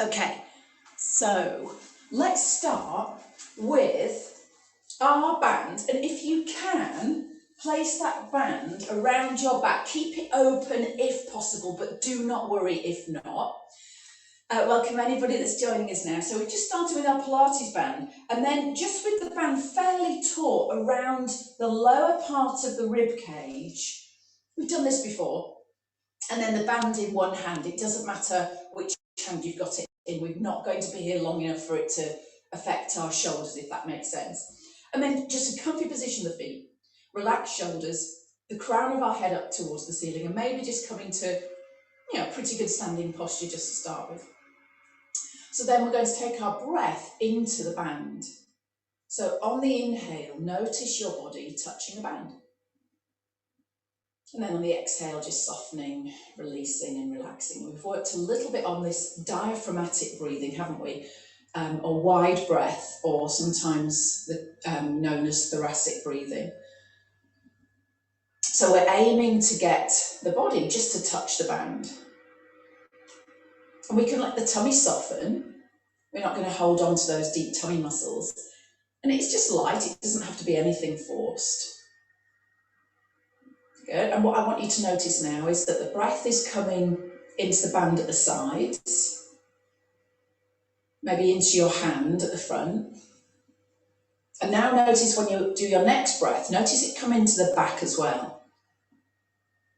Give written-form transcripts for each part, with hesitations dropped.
Okay, so let's start with our band, and if you can, place that band around your back. Keep it open if possible, but do not worry if not. Welcome anybody that's joining us now. So we've just started with our Pilates band, and then just with the band fairly taut around the lower part of the rib cage. We've done this before, and then the band in one hand. It doesn't matter which hand you've got it in. We're not going to be here long enough for it to affect our shoulders, if that makes sense. And then just a comfy position of the feet, relax shoulders, the crown of our head up towards the ceiling, and maybe just coming to, pretty good standing posture just to start with. So then we're going to take our breath into the band. So on the inhale, notice your body touching the band. And then on the exhale, just softening, releasing and relaxing. We've worked a little bit on this diaphragmatic breathing, haven't we? Or wide breath, or sometimes known as thoracic breathing. So we're aiming to get the body just to touch the band. And we can let the tummy soften. We're not going to hold on to those deep tummy muscles. And it's just light, it doesn't have to be anything forced. Good, and what I want you to notice now is that the breath is coming into the band at the sides, maybe into your hand at the front. And now notice when you do your next breath, notice it come into the back as well.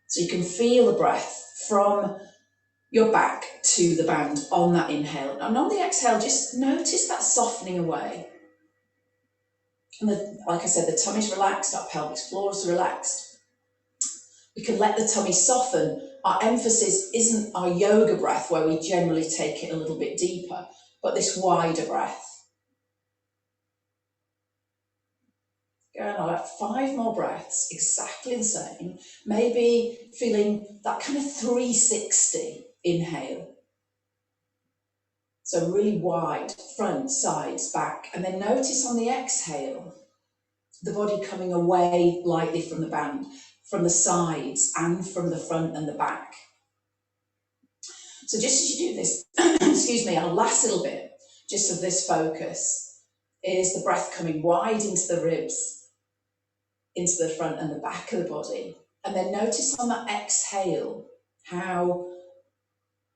So you can feel the breath from your back to the band on that inhale. And on the exhale, just notice that softening away. And like I said, the tummy's relaxed, our pelvic floor is relaxed. We can let the tummy soften. Our emphasis isn't our yoga breath, where we generally take it a little bit deeper, but this wider breath. Go on, I'll have 5 more breaths, exactly the same. Maybe feeling that kind of 360 inhale. So really wide, front, sides, back. And then notice on the exhale, the body coming away lightly from the band, from the sides and from the front and the back. So just as you do this, excuse me, our last little bit, just of this focus, is the breath coming wide into the ribs, into the front and the back of the body. And then notice on that exhale how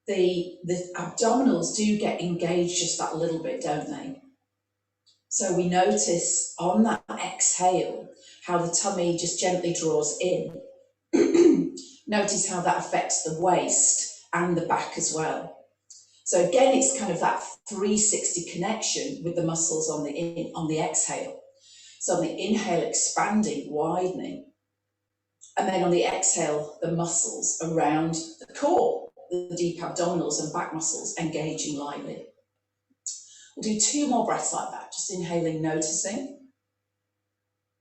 the abdominals do get engaged just that little bit, don't they? So we notice on that exhale how the tummy just gently draws in. Notice how that affects the waist and the back as well. So again, it's kind of that 360 connection with the muscles on the exhale. So on the inhale, expanding, widening. And then on the exhale, the muscles around the core, the deep abdominals and back muscles engaging lightly. We'll do 2 more breaths like that, just inhaling, noticing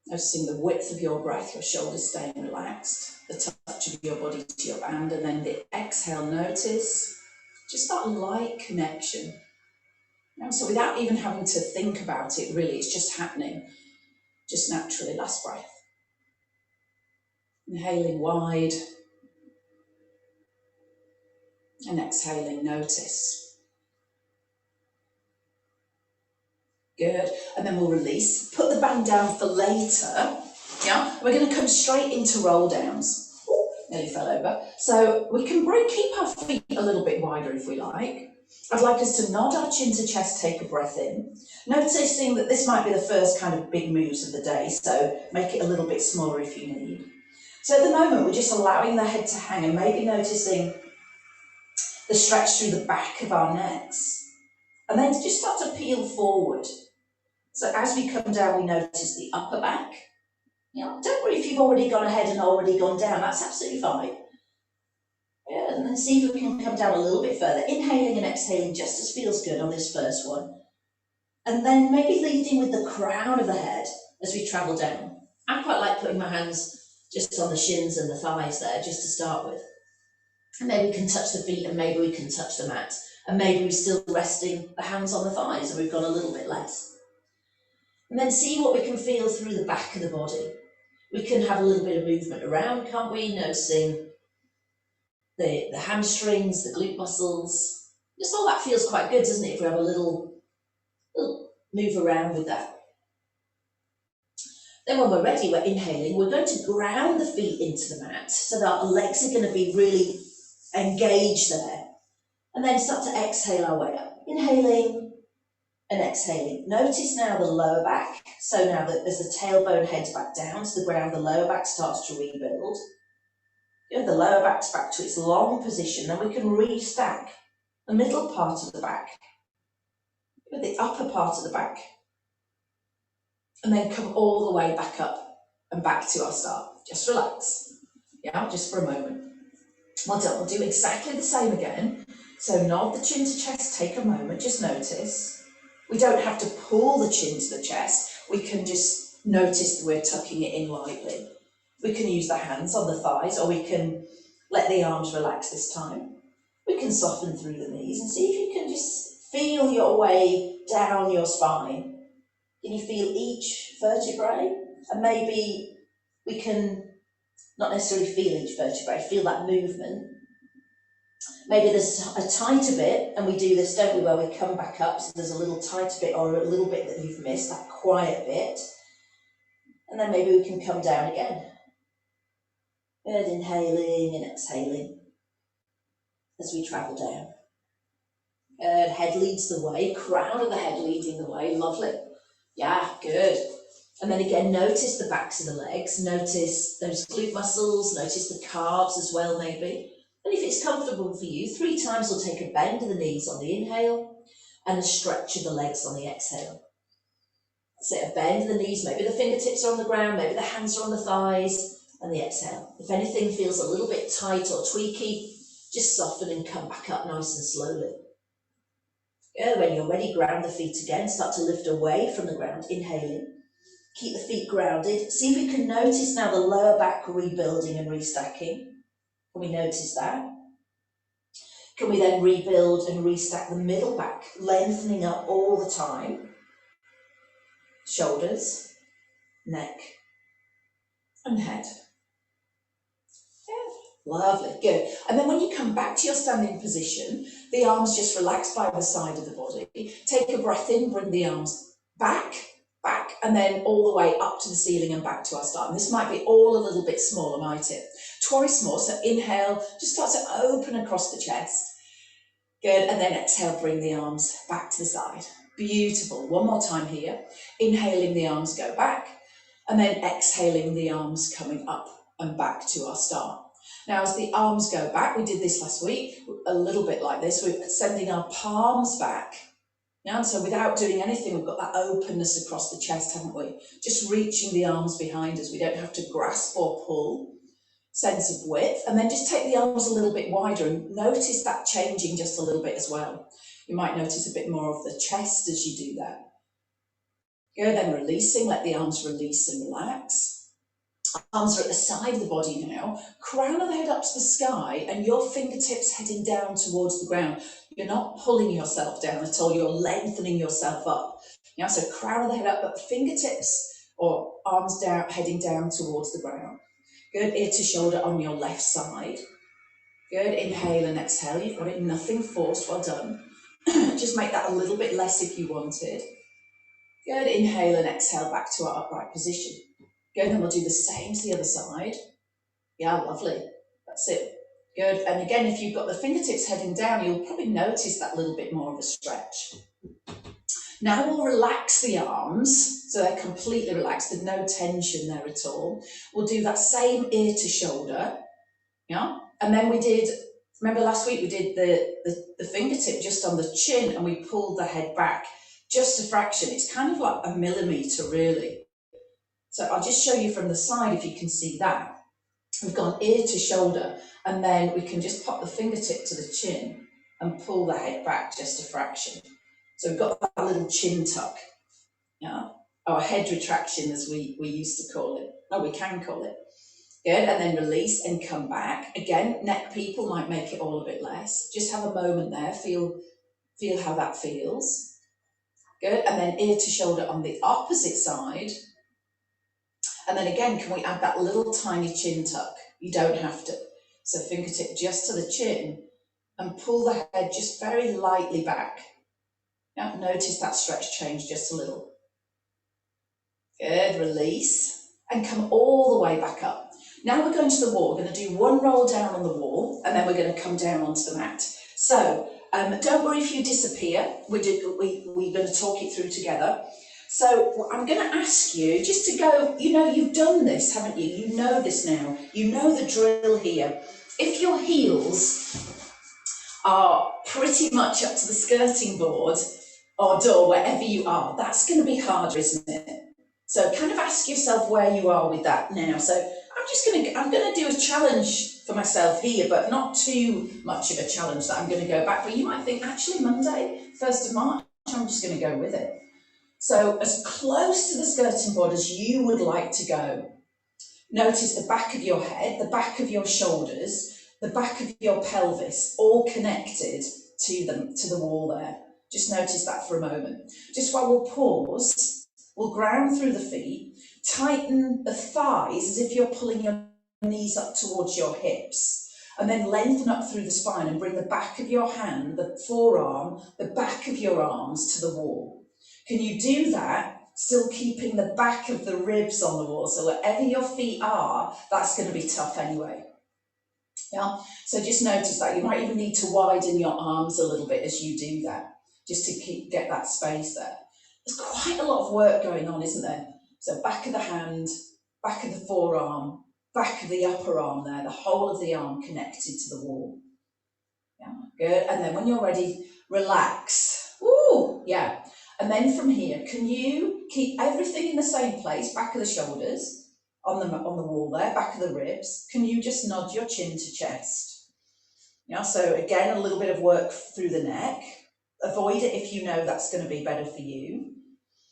the width of your breath, your shoulders staying relaxed, the touch of your body to your band, and then the exhale, notice just that light connection. And so without even having to think about it, really, it's just happening, just naturally. Last breath. Inhaling wide, and exhaling, notice. Good, and then we'll release, put the band down for later. Yeah, we're going to come straight into roll downs. Oh, nearly fell over. So we can keep our feet a little bit wider if we like. I'd like us to nod our chin to chest, take a breath in. Noticing that this might be the first kind of big moves of the day, so make it a little bit smaller if you need. So at the moment, we're just allowing the head to hang and maybe noticing the stretch through the back of our necks. And then just start to peel forward. So as we come down, we notice the upper back. Don't worry if you've already gone ahead and already gone down, that's absolutely fine. Yeah, and then see if we can come down a little bit further. Inhaling and exhaling just as feels good on this first one. And then maybe leading with the crown of the head as we travel down. I quite like putting my hands just on the shins and the thighs there, just to start with. And maybe we can touch the feet and maybe we can touch the mat. And maybe we're still resting the hands on the thighs and we've gone a little bit less. And then see what we can feel through the back of the body. We can have a little bit of movement around, can't we? Noticing the hamstrings, the glute muscles, Just all that feels quite good, doesn't it, if we have a little move around with that. Then when we're ready, we're inhaling, we're going to ground the feet into the mat so that our legs are going to be really engaged there. And then start to exhale our way up. Inhaling and exhaling. Notice now the lower back. So now that as the tailbone heads back down to the ground, the lower back starts to rebuild. You know, the lower back's back to its long position. Then we can restack the middle part of the back with the upper part of the back. And then come all the way back up and back to our start. Just relax. Yeah, just for a moment. Well done. We'll do exactly the same again. So nod the chin to chest, take a moment, just notice. We don't have to pull the chin to the chest. We can just notice that we're tucking it in lightly. We can use the hands on the thighs, or we can let the arms relax this time. We can soften through the knees and see if you can just feel your way down your spine. Can you feel each vertebrae? And maybe we can not necessarily feel each vertebrae, feel that movement. Maybe there's a tighter bit, and we do this, don't we, where we come back up, so there's a little tighter bit or a little bit that you've missed, that quiet bit. And then maybe we can come down again. Good, inhaling and exhaling as we travel down. Good, head leads the way, crown of the head leading the way, lovely. Yeah, good. And then again, notice the backs of the legs, notice those glute muscles, notice the calves as well maybe. And if it's comfortable for you, 3 times we'll take a bend of the knees on the inhale and a stretch of the legs on the exhale. So a bend of the knees, maybe the fingertips are on the ground, maybe the hands are on the thighs, and the exhale. If anything feels a little bit tight or tweaky, just soften and come back up nice and slowly. Good, when you're ready, ground the feet again, start to lift away from the ground, inhaling. Keep the feet grounded. See if you can notice now the lower back rebuilding and restacking. Can we notice that? Can we then rebuild and restack the middle back, lengthening up all the time? Shoulders, neck, and head. Yeah. Lovely, good. And then when you come back to your standing position, the arms just relax by the side of the body. Take a breath in, bring the arms back, and then all the way up to the ceiling and back to our start. And this might be all a little bit smaller, might it? Twice more, so inhale, just start to open across the chest. Good, and then exhale, bring the arms back to the side. Beautiful, one more time here. Inhaling, the arms go back, and then exhaling, the arms coming up and back to our start. Now, as the arms go back, we did this last week, a little bit like this, we're sending our palms back. Yeah, so without doing anything, we've got that openness across the chest, haven't we? Just reaching the arms behind us. We don't have to grasp or pull. Sense of width. And then just take the arms a little bit wider and notice that changing just a little bit as well. You might notice a bit more of the chest as you do that. Good, then releasing, let the arms release and relax. Arms are at the side of the body now. Crown of the head up to the sky and your fingertips heading down towards the ground. You're not pulling yourself down at all, you're lengthening yourself up. Yeah, so crown of the head up, but fingertips or arms down, heading down towards the ground. Good, ear to shoulder on your left side. Good, inhale and exhale, you've got it, nothing forced, well done. Just make that a little bit less if you wanted. Good, inhale and exhale back to our upright position. Good, then we'll do the same to the other side. Yeah, lovely, that's it. Good, and again, if you've got the fingertips heading down, you'll probably notice that little bit more of a stretch. Now we'll relax the arms, so they're completely relaxed, there's no tension there at all. We'll do that same ear to shoulder, yeah? And then we did, remember last week we did the fingertip just on the chin and we pulled the head back just a fraction. It's kind of like a millimetre really. So I'll just show you from the side if you can see that. We've gone ear to shoulder and then we can just pop the fingertip to the chin and pull the head back just a fraction. So we've got that little chin tuck, yeah, or head retraction as we used to call it. Oh, we can call it. Good, and then release and come back. Again, neck people might make it all a bit less. Just have a moment there, feel how that feels. Good, and then ear to shoulder on the opposite side. And then again, can we add that little tiny chin tuck? You don't have to. So fingertip just to the chin and pull the head just very lightly back. Yeah, notice that stretch change just a little. Good, release, and come all the way back up. Now we're going to the wall. We're going to do one roll down on the wall, and then we're going to come down onto the mat. So don't worry if you disappear. We're going to talk it through together. So I'm going to ask you just to go, you know, you've done this, haven't you? You know this now. You know the drill here. If your heels are pretty much up to the skirting board or door, wherever you are, that's going to be harder, isn't it? So kind of ask yourself where you are with that now. So I'm going to do a challenge for myself here, but not too much of a challenge that I'm going to go back. But you might think, actually, Monday, 1st of March, I'm just going to go with it. So as close to the skirting board as you would like to go. Notice the back of your head, the back of your shoulders, the back of your pelvis, all connected to the wall there. Just notice that for a moment. Just while we'll pause, we'll ground through the feet, tighten the thighs as if you're pulling your knees up towards your hips, and then lengthen up through the spine and bring the back of your hand, the forearm, the back of your arms to the wall. Can you do that, still keeping the back of the ribs on the wall? So wherever your feet are, that's going to be tough anyway. Yeah. So just notice that. You might even need to widen your arms a little bit as you do that, just to get that space there. There's quite a lot of work going on, isn't there? So back of the hand, back of the forearm, back of the upper arm there, the whole of the arm connected to the wall. Yeah, good. And then when you're ready, relax. Ooh, yeah. And then from here, can you keep everything in the same place? Back of the shoulders, on the wall there, back of the ribs. Can you just nod your chin to chest? Yeah, so again, a little bit of work through the neck. Avoid it if you know that's going to be better for you.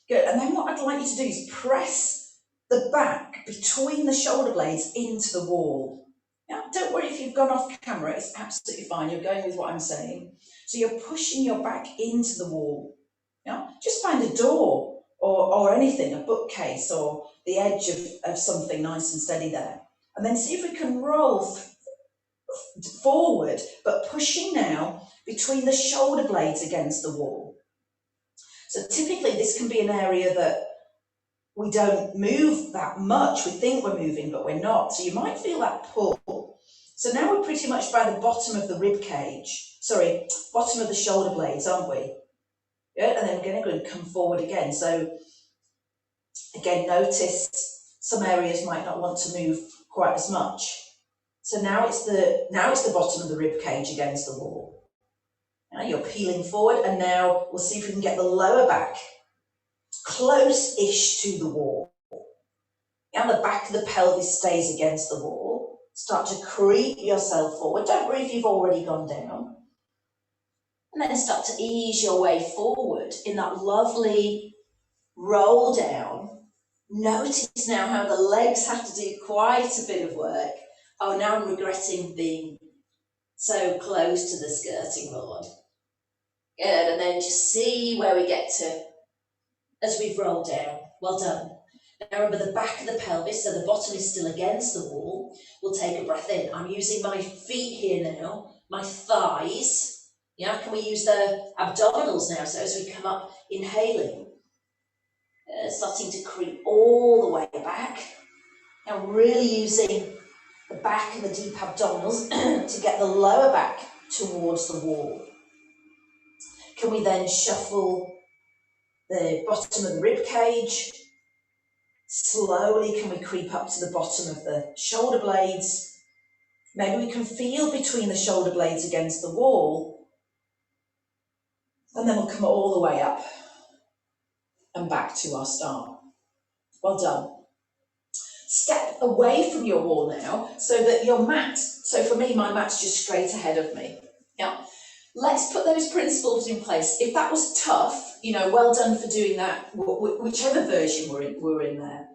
Good. And then what I'd like you to do is press the back between the shoulder blades into the wall. Now, don't worry if you've gone off camera, it's absolutely fine. You're going with what I'm saying. So you're pushing your back into the wall. Yeah? Just find a door or anything, a bookcase or the edge of something nice and steady there. And then see if we can roll forward, but pushing now between the shoulder blades against the wall. So typically this can be an area that we don't move that much. We think we're moving, but we're not. So you might feel that pull. So now we're pretty much by the bottom of the rib cage. Sorry, bottom of the shoulder blades, aren't we? Yeah, and then we're going to go and come forward again. So again, notice some areas might not want to move quite as much. So now it's the bottom of the rib cage against the wall. Now you're peeling forward, and now we'll see if we can get the lower back close-ish to the wall. And the back of the pelvis stays against the wall. Start to creep yourself forward. Don't worry if you've already gone down. And then start to ease your way forward in that lovely roll down. Notice now how the legs have to do quite a bit of work. Oh, now I'm regretting being so close to the skirting board. Good, and then just see where we get to as we've rolled down. Well done. Now remember the back of the pelvis, so the bottom is still against the wall. We'll take a breath in. I'm using my feet here now, my thighs. Yeah, can we use the abdominals now? So as we come up, inhaling, starting to creep all the way back. Now really using the back and the deep abdominals to get the lower back towards the wall. Can we then shuffle the bottom of the rib cage? Slowly can we creep up to the bottom of the shoulder blades? Maybe we can feel between the shoulder blades against the wall. And then we'll come all the way up and back to our start. Well done. Step away from your wall now so that your mat, so for me, my mat's just straight ahead of me. Yeah. Let's put those principles in place. If that was tough, you know, well done for doing that, whichever version we're in there.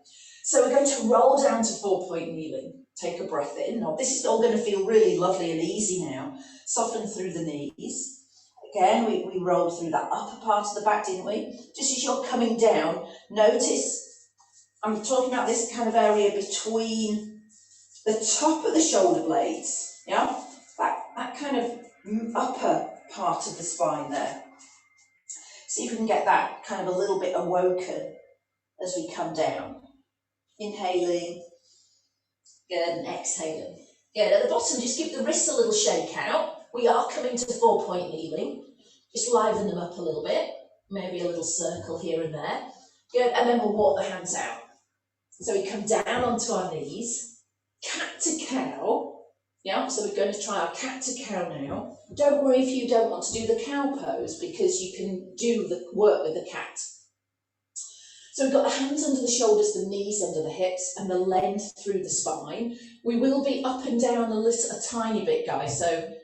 So we're going to roll down to 4-point kneeling. Take a breath in. Now, this is all going to feel really lovely and easy now. Soften through the knees. Again, we rolled through that upper part of the back, didn't we? Just as you're coming down, notice, I'm talking about this kind of area between the top of the shoulder blades, yeah? That kind of upper part of the spine there. See if we can get that kind of a little bit awoken as we come down. Inhaling, good, and exhaling. Good, at the bottom, just give the wrists a little shake out. We are coming to 4-point kneeling. Just liven them up a little bit, maybe a little circle here and there. Good, and then we'll walk the hands out. So we come down onto our knees, cat to cow. Yeah, so we're going to try our cat to cow now. Don't worry if you don't want to do the cow pose, because you can do the work with the cat. So we've got the hands under the shoulders, the knees under the hips, and the length through the spine. We will be up and down a tiny bit, guys, so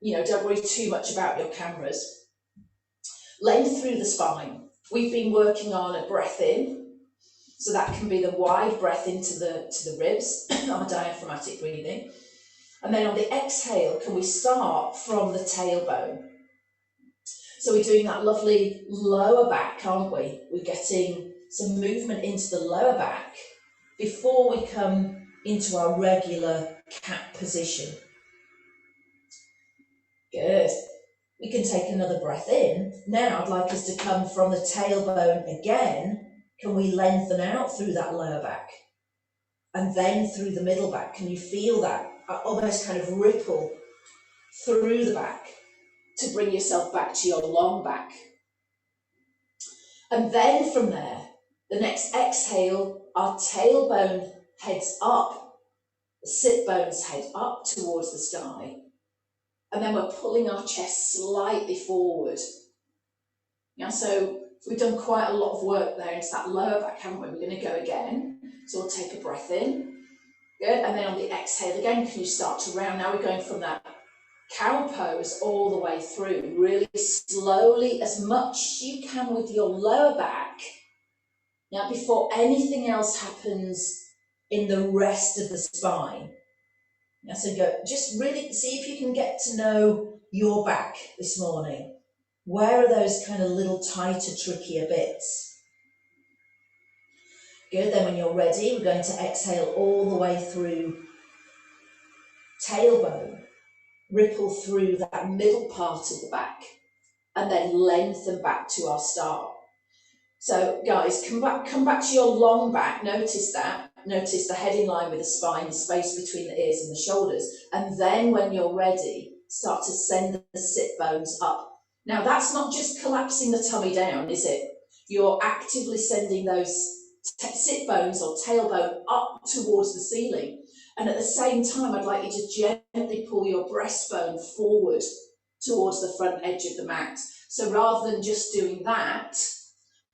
don't worry too much about your cameras. Length through the spine. We've been working on a breath in, so that can be the wide breath into the ribs, our diaphragmatic breathing. And then on the exhale, can we start from the tailbone? So we're doing that lovely lower back, aren't we? We're getting some movement into the lower back before we come into our regular cat position. Good. We can take another breath in. Now I'd like us to come from the tailbone again. Can we lengthen out through that lower back? And then through the middle back. Can you feel that? Almost kind of ripple through the back to bring yourself back to your long back. And then from there, the next exhale, our tailbone heads up, the sit bones head up towards the sky. And then we're pulling our chest slightly forward. Yeah, so we've done quite a lot of work there into that lower back, haven't we? We're going to go again. So we'll take a breath in. Good, and then on the exhale again, can you start to round? Now we're going from that cow pose all the way through, really slowly, as much as you can with your lower back. Now, before anything else happens in the rest of the spine. Now, so go, just really see if you can get to know your back this morning. Where are those kind of little tighter, trickier bits? Good, then when you're ready, we're going to exhale all the way through tailbone, ripple through that middle part of the back, and then lengthen back to our start. So guys, come back to your long back, notice that. Notice the head in line with the spine, the space between the ears and the shoulders. And then when you're ready, start to send the sit bones up. Now that's not just collapsing the tummy down, is it? You're actively sending those sit bones or tailbone up towards the ceiling. And at the same time, I'd like you to gently pull your breastbone forward towards the front edge of the mat. So rather than just doing that,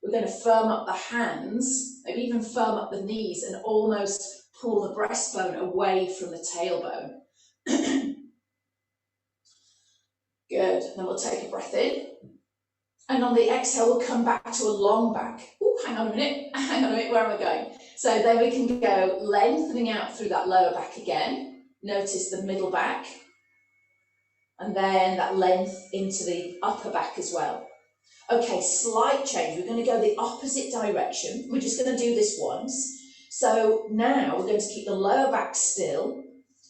we're going to firm up the hands, maybe even firm up the knees and almost pull the breastbone away from the tailbone. Good, and then we'll take a breath in. And on the exhale, we'll come back to a long back. Oh, hang on a minute, where am I going? So then we can go lengthening out through that lower back again. Notice the middle back. And then that length into the upper back as well. Okay, slight change. We're going to go the opposite direction. We're just going to do this once. So now we're going to keep the lower back still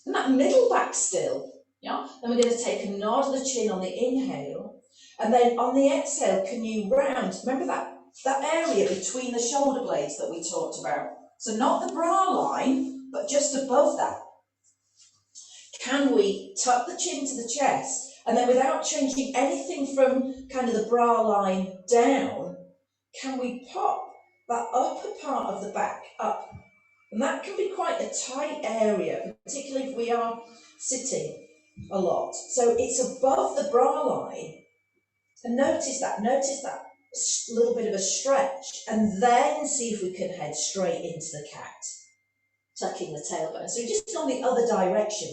and that middle back still. Yeah. Then we're going to take a nod of the chin on the inhale. And then on the exhale, can you round? Remember that area between the shoulder blades that we talked about. So not the bra line, but just above that. Can we tuck the chin to the chest? And then without changing anything from kind of the bra line down, can we pop that upper part of the back up? And that can be quite a tight area, particularly if we are sitting a lot. So it's above the bra line. And notice that little bit of a stretch. And then see if we can head straight into the cat, tucking the tailbone. So just on the other direction.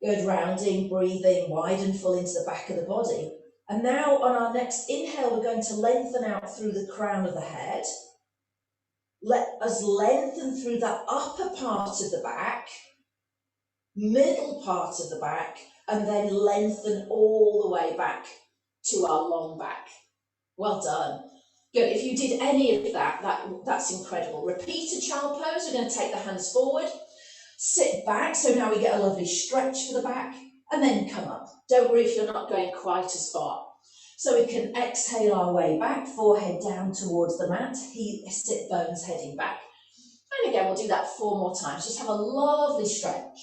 Good, rounding, breathing, wide and full into the back of the body. And now on our next inhale, we're going to lengthen out through the crown of the head. Let us lengthen through that upper part of the back, middle part of the back, and then lengthen all the way back to our long back. Well done. Good, if you did any of that's incredible. Repeat a child pose. We're going to take the hands forward. Sit back, so now we get a lovely stretch for the back. and then come up. Don't worry if you're not going quite as far. So we can exhale our way back, forehead down towards the mat, sit bones heading back. And again, we'll do that 4 more times. Just have a lovely stretch.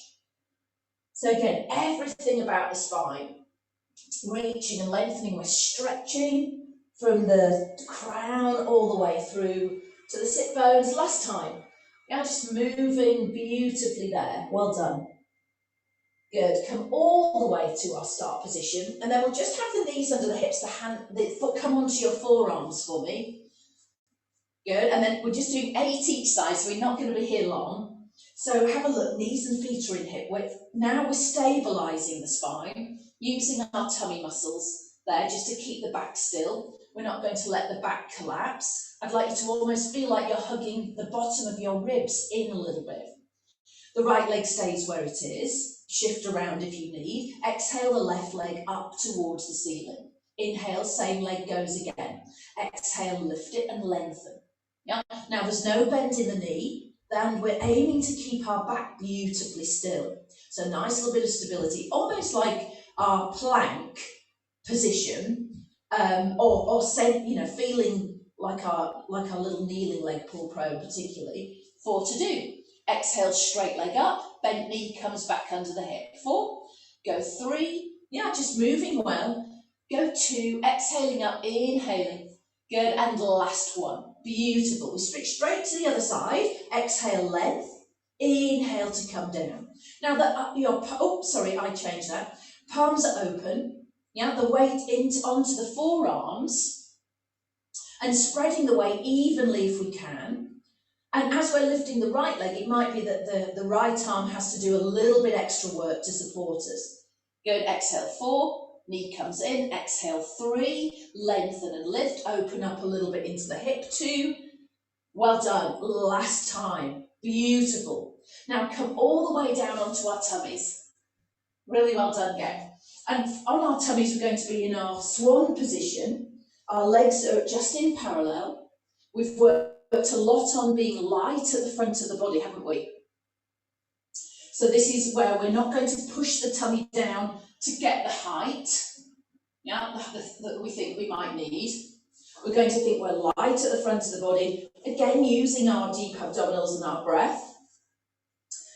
So again, everything about the spine, reaching and lengthening, we're stretching from the crown all the way through to the sit bones. Last time. Yeah, just moving beautifully there. Well done. Good. Come all the way to our start position, and then we'll just have the knees under the hips, the foot come onto your forearms for me. Good. And then we're just doing 8 each side, so we're not going to be here long. So have a look. Knees and feet are in hip width. Now we're stabilising the spine, using our tummy muscles there just to keep the back still. We're not going to let the back collapse. I'd like you to almost feel like you're hugging the bottom of your ribs in a little bit. The right leg stays where it is. Shift around if you need. Exhale the left leg up towards the ceiling. Inhale, same leg goes again. Exhale, lift it and lengthen. Yeah. Now there's no bend in the knee, and we're aiming to keep our back beautifully still. So nice little bit of stability, almost like our plank position, or feeling like our little kneeling leg pull pro particularly. 4 to do. Exhale, straight leg up, bent knee comes back under the hip. 4, go 3, yeah, just moving well. Go 2, exhaling up, inhaling, good, and last one, beautiful. We switch straight to the other side, exhale, length, inhale to come down. Now I changed that. Palms are open, yeah, the weight onto the forearms, and spreading the weight evenly if we can. And as we're lifting the right leg, it might be that the right arm has to do a little bit extra work to support us. Good, exhale 4, knee comes in, exhale 3, lengthen and lift, open up a little bit into the hip 2. Well done, last time, beautiful. Now come all the way down onto our tummies. Really well done again. And on our tummies, we're going to be in our swan position. Our legs are just in parallel. We've worked a lot on being light at the front of the body, haven't we? So this is where we're not going to push the tummy down to get the height, yeah, that we think we might need. We're going to think we're light at the front of the body, again using our deep abdominals and our breath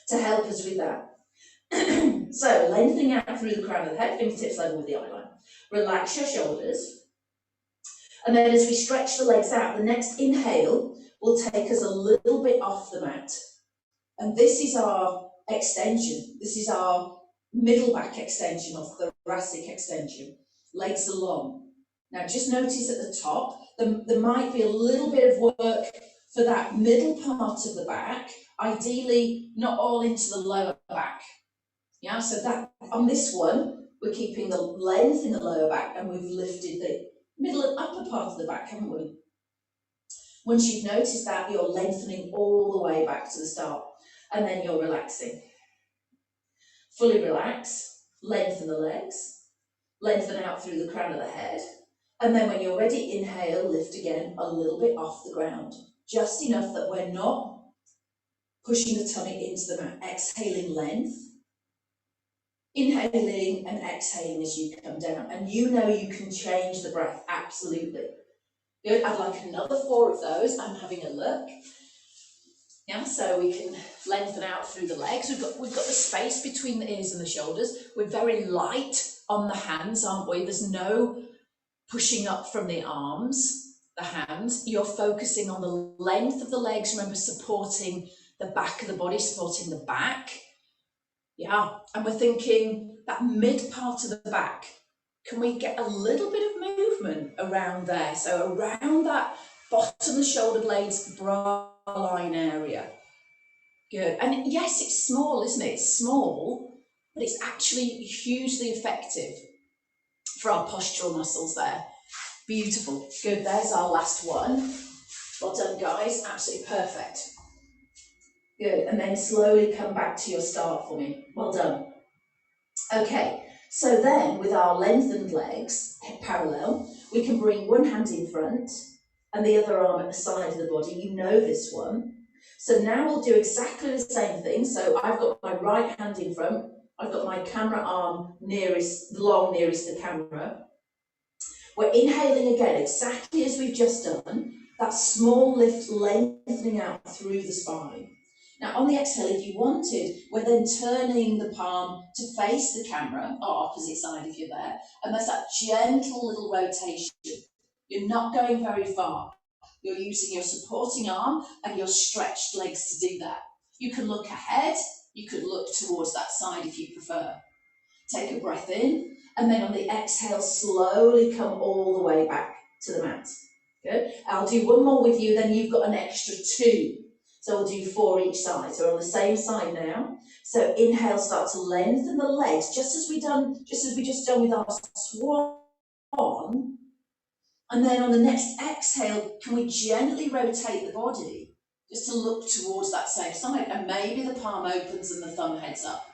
to help us with that. So lengthening out through the crown of the head, fingertips level with the eye line. Relax your shoulders. And then as we stretch the legs out, the next inhale will take us a little bit off the mat. And this is our extension. This is our middle back extension or thoracic extension. Legs are long. Now just notice at the top, there might be a little bit of work for that middle part of the back, ideally not all into the lower back. Yeah, so that on this one, we're keeping the length in the lower back and we've lifted the middle and upper part of the back, haven't we? Once you've noticed that, you're lengthening all the way back to the start, and then you're relaxing. Fully relax, lengthen the legs, lengthen out through the crown of the head, and then when you're ready, inhale, lift again a little bit off the ground, just enough that we're not pushing the tummy into the mat. Exhaling length, inhaling and exhaling as you come down, and you know you can change the breath, absolutely. Good, I'd like another 4 of those. I'm having a look. Yeah, so we can lengthen out through the legs. We've got the space between the ears and the shoulders. We're very light on the hands, aren't we? There's no pushing up from the arms, the hands. You're focusing on the length of the legs. Remember, supporting the back of the body, supporting the back. Yeah, and we're thinking that mid part of the back. Can we get a little bit of movement around there? So around that bottom of the shoulder blades, bra line area. Good. And yes, it's small, isn't it? It's small, but it's actually hugely effective for our postural muscles there. Beautiful. Good. There's our last one. Well done, guys. Absolutely perfect. Good. And then slowly come back to your start for me. Well done. Okay. So then, with our lengthened legs parallel, we can bring one hand in front and the other arm at the side of the body. You know this one. So now we'll do exactly the same thing. So I've got my right hand in front, I've got my camera arm nearest the camera. We're inhaling again, exactly as we've just done. That small lift lengthening out through the spine. Now on the exhale, if you wanted, we're then turning the palm to face the camera, or opposite side if you're there, and there's that gentle little rotation. You're not going very far. You're using your supporting arm and your stretched legs to do that. You can look ahead, you could look towards that side if you prefer. Take a breath in, and then on the exhale, slowly come all the way back to the mat. Good. I'll do one more with you, then you've got an extra 2. So we'll do 4 each side. So we're on the same side now. So inhale, start to lengthen the legs, just as we just done with our swan. And then on the next exhale, can we gently rotate the body just to look towards that same side? And maybe the palm opens and the thumb heads up.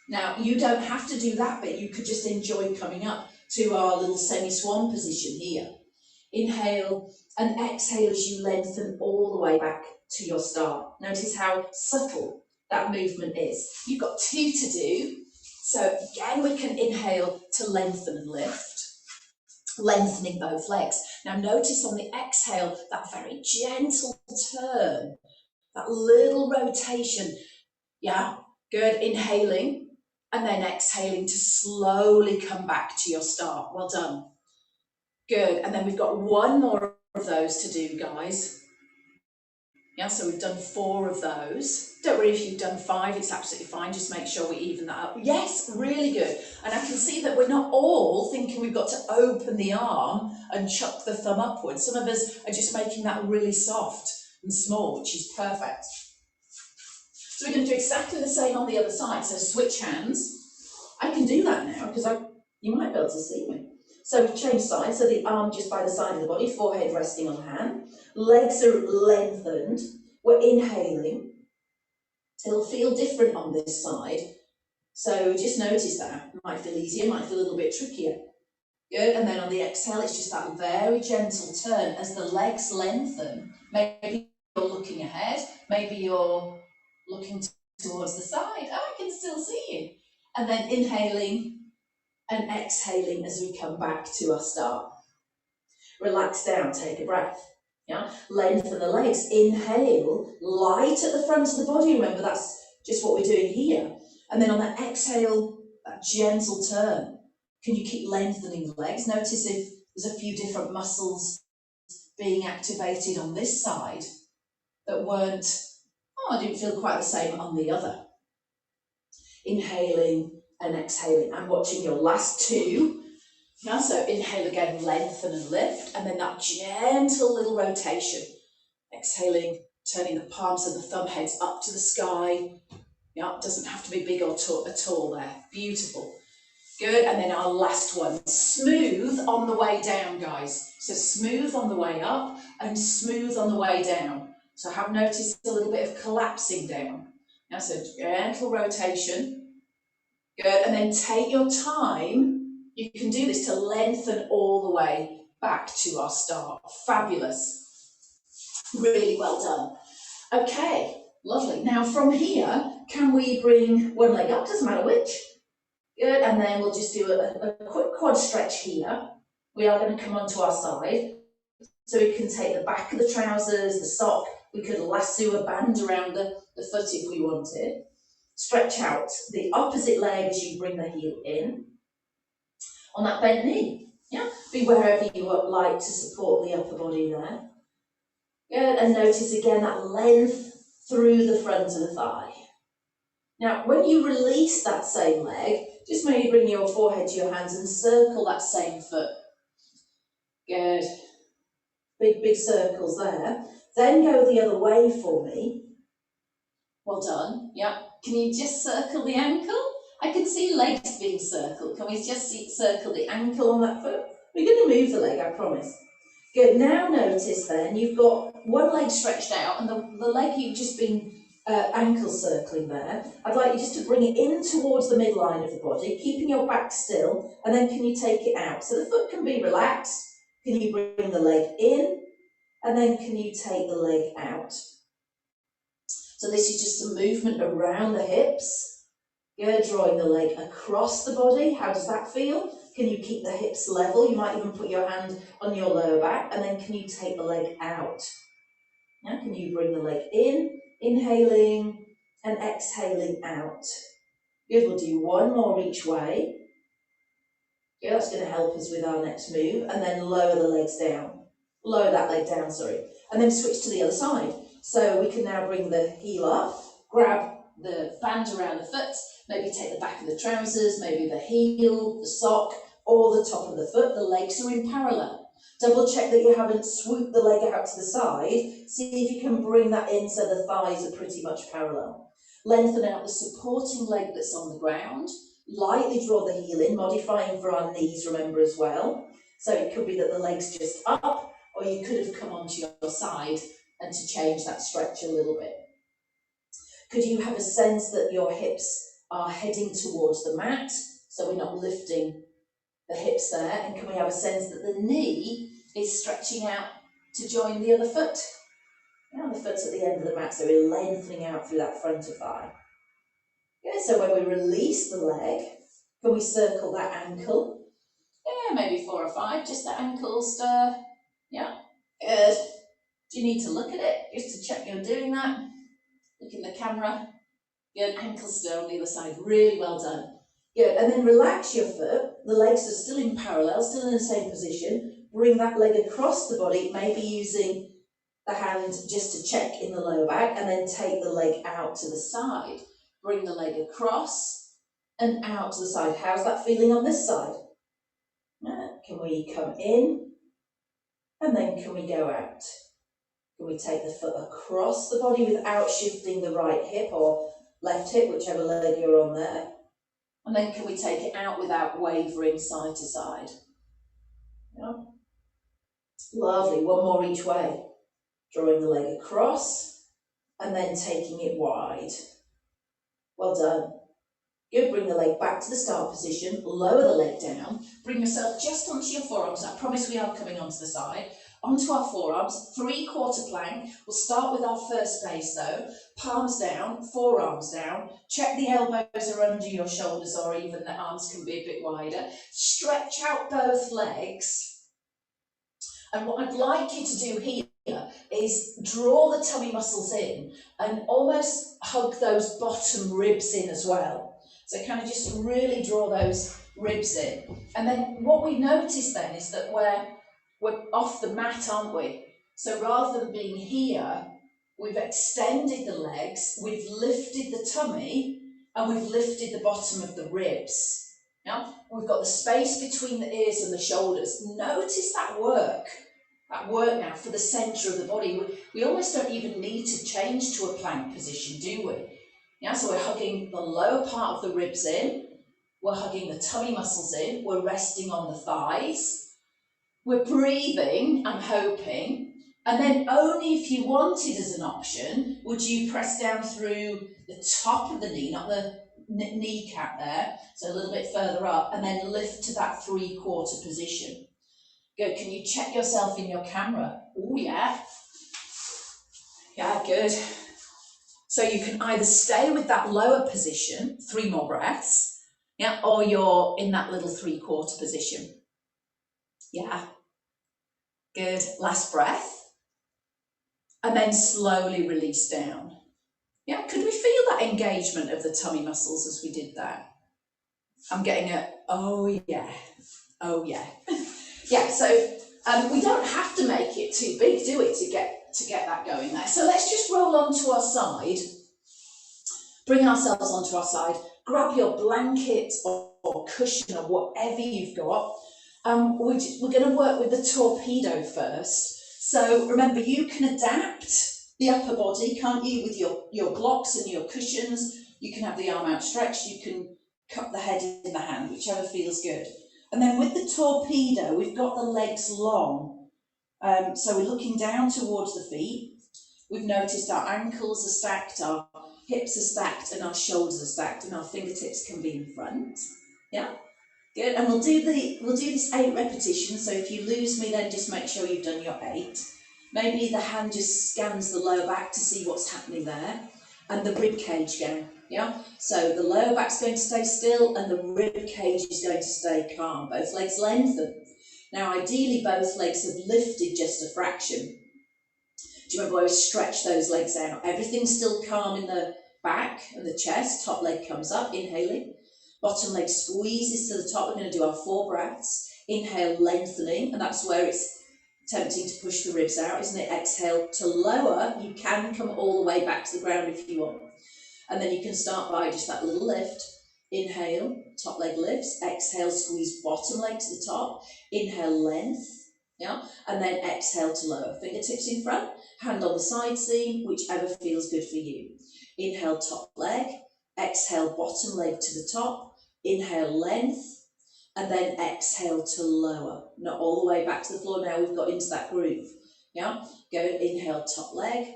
Now, you don't have to do that bit. You could just enjoy coming up to our little semi-swan position here. Inhale and exhale as you lengthen all the way back to your start. Notice how subtle that movement is. You've got 2 to do. So again, we can inhale to lengthen and lift, lengthening both legs. Now notice on the exhale, that very gentle turn, that little rotation. Yeah, good. Inhaling. And then exhaling to slowly come back to your start. Well done. Good. And then we've got 1 more of those to do, guys. Yeah, so we've done 4 of those. Don't worry if you've done 5, it's absolutely fine. Just make sure we even that up. Yes, really good. And I can see that we're not all thinking we've got to open the arm and chuck the thumb upwards. Some of us are just making that really soft and small, which is perfect. So we're going to do exactly the same on the other side. So switch hands. I can do that now because you might be able to see me. So change sides. So the arm just by the side of the body, forehead resting on hand. Legs are lengthened. We're inhaling. It'll feel different on this side. So just notice that. It might feel easier, might feel a little bit trickier. Good. And then on the exhale, it's just that very gentle turn as the legs lengthen. Maybe you're looking ahead. Maybe you're looking towards the side. Oh, I can still see you. And then inhaling and exhaling as we come back to our start. Relax down, take a breath. Yeah, lengthen the legs. Inhale, light at the front of the body. Remember, that's just what we're doing here. And then on that exhale, that gentle turn. Can you keep lengthening the legs? Notice if there's a few different muscles being activated on this side that weren't, I didn't feel quite the same on the other. Inhaling and exhaling. I'm watching your last 2. Now, so inhale again, lengthen and lift, and then that gentle little rotation. Exhaling, turning the palms of the thumb heads up to the sky. Yeah, it doesn't have to be big or at all there. Beautiful. Good, and then our last one. Smooth on the way down, guys. So smooth on the way up and smooth on the way down. So I have noticed a little bit of collapsing down. Now, so gentle rotation. Good, and then take your time. You can do this to lengthen all the way back to our start. Fabulous. Really well done. Okay, lovely. Now from here, can we bring one leg up? Doesn't matter which. Good, and then we'll just do a quick quad stretch here. We are going to come onto our side. So we can take the back of the trousers, the sock. We could lasso a band around the foot if we wanted. Stretch out the opposite leg as you bring the heel in. On that bent knee, yeah? Be wherever you would like to support the upper body there. Good, and notice again that length through the front of the thigh. Now, when you release that same leg, just maybe bring your forehead to your hands and circle that same foot. Good. Big circles there. Then go the other way for me. Well done, yeah. Can you just circle the ankle? I can see legs being circled. Can we just circle the ankle on that foot? We're going to move the leg, I promise. Good, now notice then, you've got one leg stretched out and the leg you've just been ankle circling there. I'd like you just to bring it in towards the midline of the body, keeping your back still, and then can you take it out? So the foot can be relaxed. Can you bring the leg in? And then can you take the leg out? So this is just a movement around the hips. Good, drawing the leg across the body. How does that feel? Can you keep the hips level? You might even put your hand on your lower back, and then can you take the leg out? Now, can you bring the leg in, inhaling and exhaling out? Good, we'll do one more each way. Yeah, that's going to help us with our next move, and then lower the legs down. Lower that leg down, sorry. And then switch to the other side. So we can now bring the heel up, grab the band around the foot, maybe take the back of the trousers, maybe the heel, the sock, or the top of the foot. The legs are in parallel. Double check that you haven't swooped the leg out to the side. See if you can bring that in so the thighs are pretty much parallel. Lengthen out the supporting leg that's on the ground. Lightly draw the heel in, modifying for our knees, remember, as well. So it could be that the leg's just up, or you could have come onto your side and to change that stretch a little bit. Could you have a sense that your hips are heading towards the mat, so we're not lifting the hips there? And can we have a sense that the knee is stretching out to join the other foot? Now the foot's at the end of the mat, so we're lengthening out through that front of thigh. Yeah, so when we release the leg, can we circle that ankle? Yeah, maybe 4 or 5, just the ankle stir. Yeah, good. Do you need to look at it just to check you're doing that? Look in the camera. Good, ankle stir on the other side, really well done. Good, and then relax your foot. The legs are still in parallel, still in the same position. Bring that leg across the body, maybe using the hand just to check in the lower back, and then take the leg out to the side. Bring the leg across and out to the side. How's that feeling on this side? Can we come in and then can we go out? Can we take the foot across the body without shifting the right hip or left hip, whichever leg you're on there? And then can we take it out without wavering side to side? Yeah. Lovely, one more each way. Drawing the leg across and then taking it wide. Well done. Good, bring the leg back to the start position, lower the leg down, bring yourself just onto your forearms. I promise we are coming onto the side. Onto our forearms, 3/4 plank. We'll start with our first base though. Palms down, forearms down. Check the elbows are under your shoulders, or even the arms can be a bit wider. Stretch out both legs. And what I'd like you to do here is draw the tummy muscles in and almost hug those bottom ribs in as well. So kind of just really draw those ribs in. And then what we notice then is that we're off the mat, aren't we? So rather than being here, we've extended the legs, we've lifted the tummy, and we've lifted the bottom of the ribs. Yeah? We've got the space between the ears and the shoulders. Notice that work now for the centre of the body. We almost don't even need to change to a plank position, do we? Yeah, so we're hugging the lower part of the ribs in, we're hugging the tummy muscles in, we're resting on the thighs, we're breathing, I'm hoping, and then only if you wanted as an option, would you press down through the top of the knee, not the kneecap there, so a little bit further up, and then lift to that 3/4 position. Good, can you check yourself in your camera? Oh yeah. Yeah, good. So you can either stay with that lower position, 3 more breaths, yeah, or you're in that little 3/4 position. Yeah, good. Last breath. And then slowly release down. Yeah, could we feel that engagement of the tummy muscles as we did that? I'm getting a, oh yeah, oh yeah. Yeah, so we don't have to make it too big, do we, to get that going there. So let's just roll onto our side, bring ourselves onto our side, grab your blanket or cushion or whatever you've got. We're going to work with the torpedo first. So remember, you can adapt the upper body, can't you, with your blocks and your cushions. You can have the arm outstretched, you can cup the head in the hand, whichever feels good. And then with the torpedo, we've got the legs long. So we're looking down towards the feet. We've noticed our ankles are stacked, our hips are stacked, and our shoulders are stacked, and our fingertips can be in front. Yeah, good. And we'll do this 8 repetitions. So if you lose me, then just make sure you've done your 8. Maybe the hand just scans the lower back to see what's happening there. and the rib cage down. Yeah, so the lower back's going to stay still and the rib cage is going to stay calm. Both legs lengthen. Now, ideally, both legs have lifted just a fraction. Do you remember where we stretch those legs out? Everything's still calm in the back and the chest. Top leg comes up, inhaling. Bottom leg squeezes to the top. We're going to do our 4 breaths. Inhale, lengthening, and that's where it's tempting to push the ribs out, isn't it? Exhale to lower. You can come all the way back to the ground if you want. And then you can start by just that little lift. Inhale, top leg lifts. Exhale, squeeze bottom leg to the top. Inhale, length. Yeah, and then exhale to lower. Fingertips in front, hand on the side seam, whichever feels good for you. Inhale, top leg. Exhale, bottom leg to the top. Inhale, length. And then exhale to lower. Not all the way back to the floor now, we've got into that groove. Yeah, go inhale, top leg.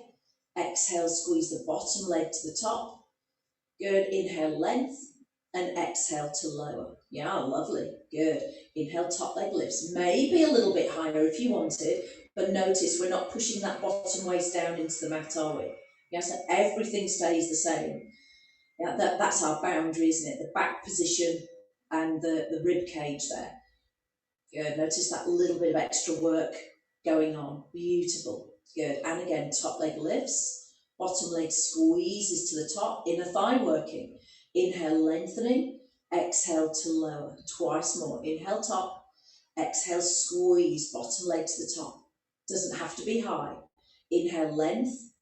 Exhale, squeeze the bottom leg to the top. Good, inhale, length. And exhale to lower. Yeah, lovely, good. Inhale, top leg lifts. Maybe a little bit higher if you wanted, but notice we're not pushing that bottom waist down into the mat, are we? Yeah, so everything stays the same. Yeah, that's our boundary, isn't it? The back position and the rib cage there. Good, notice that little bit of extra work going on. Beautiful, good. And again, top leg lifts, bottom leg squeezes to the top, inner thigh working. Inhale, lengthening, exhale to lower. Twice more. Inhale, top, exhale, squeeze, bottom leg to the top. Doesn't have to be high. Inhale, length,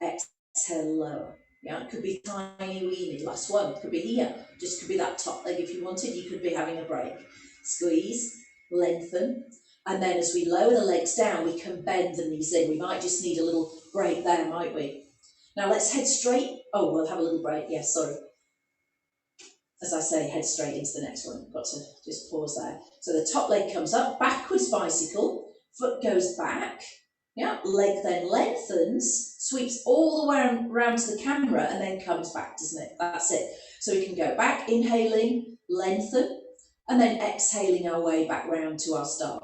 exhale, lower. Yeah, it could be tiny weeny. Last one, could be here. Just could be that top leg if you wanted. You could be having a break. Squeeze, lengthen, and then as we lower the legs down, we can bend the knees in. We might just need a little break there, might we? Now let's head straight. Oh, we'll have a little break. Yes, sorry. As I say, head straight into the next one. Got to just pause there. So the top leg comes up, backwards bicycle, foot goes back, yeah, leg then lengthens, sweeps all the way around to the camera and then comes back, doesn't it? That's it. So we can go back, inhaling, lengthen, and then exhaling our way back round to our start.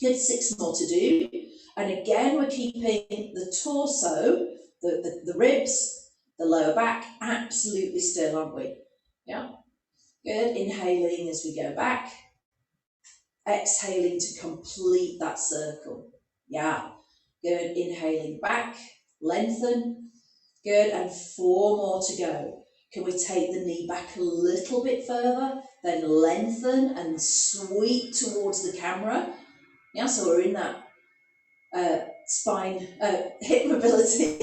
Good, 6 more to do. And again, we're keeping the torso, the ribs, the lower back, absolutely still, aren't we? Yeah, good. Inhaling as we go back. Exhaling to complete that circle. Yeah, good. Inhaling back, lengthen. Good, and 4 more to go. Can we take the knee back a little bit further, then lengthen and sweep towards the camera. Yeah, so we're in that hip mobility.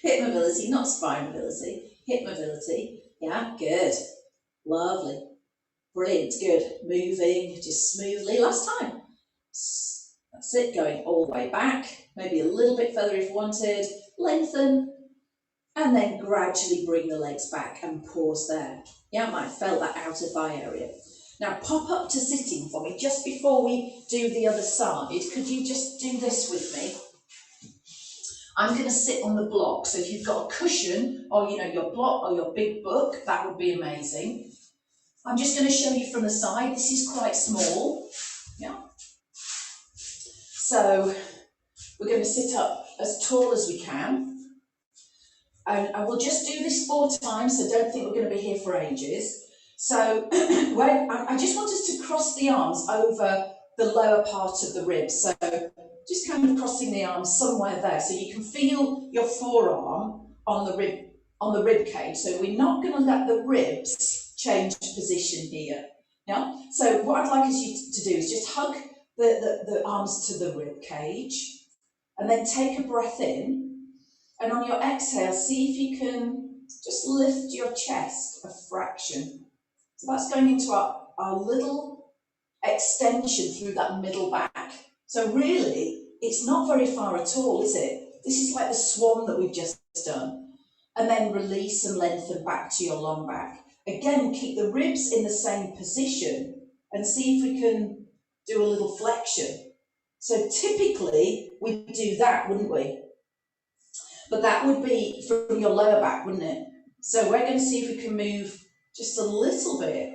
Hip mobility, not spine mobility, hip mobility. Yeah, good. Lovely. Brilliant, good. Moving just smoothly. Last time. That's it, going all the way back. Maybe a little bit further if wanted. Lengthen. And then gradually bring the legs back and pause there. Yeah, I might have felt that outer thigh area. Now pop up to sitting for me just before we do the other side. Could you just do this with me? I'm going to sit on the block, so if you've got a cushion or your block or your big book, that would be amazing. I'm just going to show you from the side. This is quite small. Yeah. So we're going to sit up as tall as we can. And I will just do this 4 times, so don't think we're going to be here for ages. So I just want us to cross the arms over the lower part of the ribs. So just kind of crossing the arms somewhere there, so you can feel your forearm on the rib cage. So we're not going to let the ribs change position here. Yeah. So what I'd like you to do is just hug the arms to the rib cage, and then take a breath in. And on your exhale, see if you can just lift your chest a fraction. So that's going into our little extension through that middle back. So really, it's not very far at all, is it? This is like the swan that we've just done. And then release and lengthen back to your long back. Again, keep the ribs in the same position and see if we can do a little flexion. So typically, we'd do that, wouldn't we? But that would be from your lower back, wouldn't it? So we're going to see if we can move just a little bit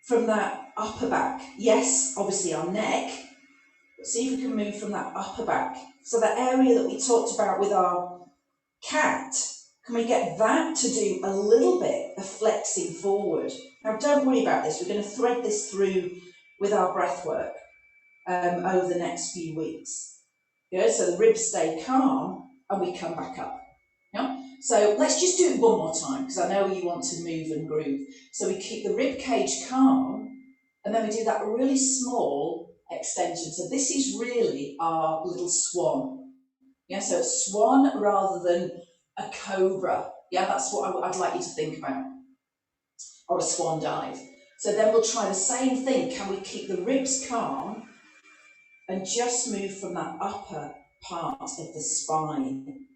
from that upper back. Yes, obviously our neck, but see if we can move from that upper back. So that area that we talked about with our cat, Can we get that to do a little bit of flexing forward? Now don't worry about this, we're going to thread this through with our breath work over the next few weeks. Good, so the ribs stay calm and we come back up. Yeah? So let's just do it one more time because I know you want to move and groove. So we keep the rib cage calm and then we do that really small extension. So this is really our little swan. Yeah, so it's swan rather than a cobra. Yeah, that's what I'd like you to think about. Or a swan dive. So then we'll try the same thing. Can we keep the ribs calm and just move from that upper part of the spine?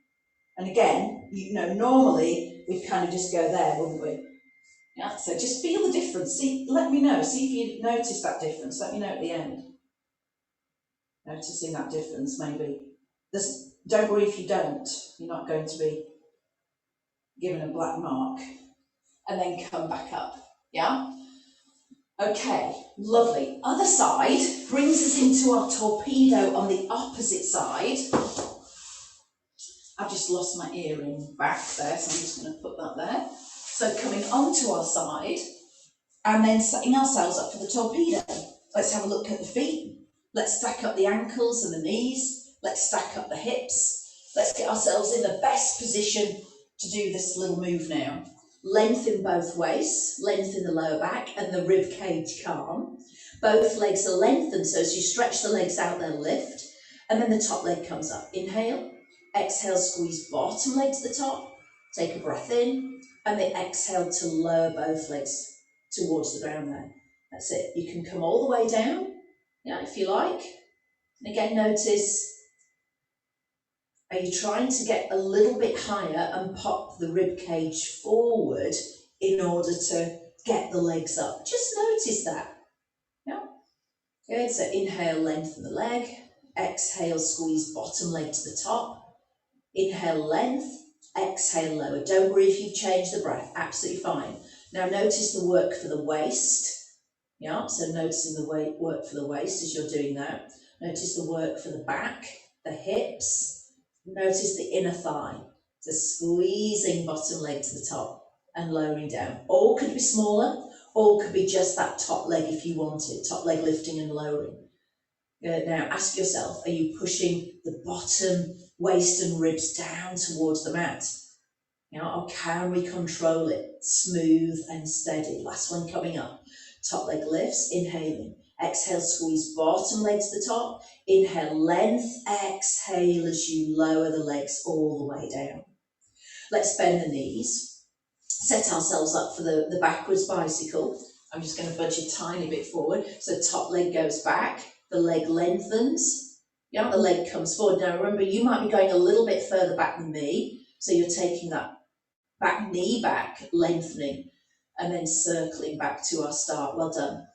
And again, you know, normally we'd kind of just go there, wouldn't we? Yeah, so just feel the difference. See, let me know. See if you notice that difference. Let me know at the end. Noticing that difference, maybe. Don't worry if you don't. You're not going to be given a black mark. And then come back up. Yeah? Okay, lovely. Other side brings us into our torpedo on the opposite side. I've just lost my earring back there, so I'm just going to put that there. So coming onto our side and then setting ourselves up for the torpedo. Let's have a look at the feet. Let's stack up the ankles and the knees. Let's stack up the hips. Let's get ourselves in the best position to do this little move now. Lengthen both waists, lengthen the lower back and the rib cage calm. Both legs are lengthened, so as you stretch the legs out, they'll lift. And then the top leg comes up. Inhale, exhale, squeeze bottom leg to the top. Take a breath in, and then exhale to lower both legs towards the ground there. That's it. You can come all the way down, yeah, if you like. And again, notice, are you trying to get a little bit higher and pop the rib cage forward in order to get the legs up? Just notice that. Yeah. Good. So inhale, lengthen the leg. Exhale, squeeze bottom leg to the top. Inhale, length. Exhale, lower. Don't worry if you've changed the breath. Absolutely fine. Now notice the work for the waist. Yeah. So noticing the work for the waist as you're doing that. Notice the work for the back, the hips. Notice the inner thigh, so squeezing bottom leg to the top and lowering down. All could be smaller, all could be just that top leg if you wanted, top leg lifting and lowering. Good. Now ask yourself, are you pushing the bottom, waist and ribs down towards the mat? You know, or can we control it? Smooth and steady. Last one coming up. Top leg lifts, inhaling. Exhale, squeeze bottom leg to the top. Inhale, length. Exhale as you lower the legs all the way down. Let's bend the knees. Set ourselves up for the backwards bicycle. I'm just going to budge a tiny bit forward. So top leg goes back. The leg lengthens. Yeah, the leg comes forward. Now remember, you might be going a little bit further back than me. So you're taking that back knee back, lengthening, and then circling back to our start. Well done.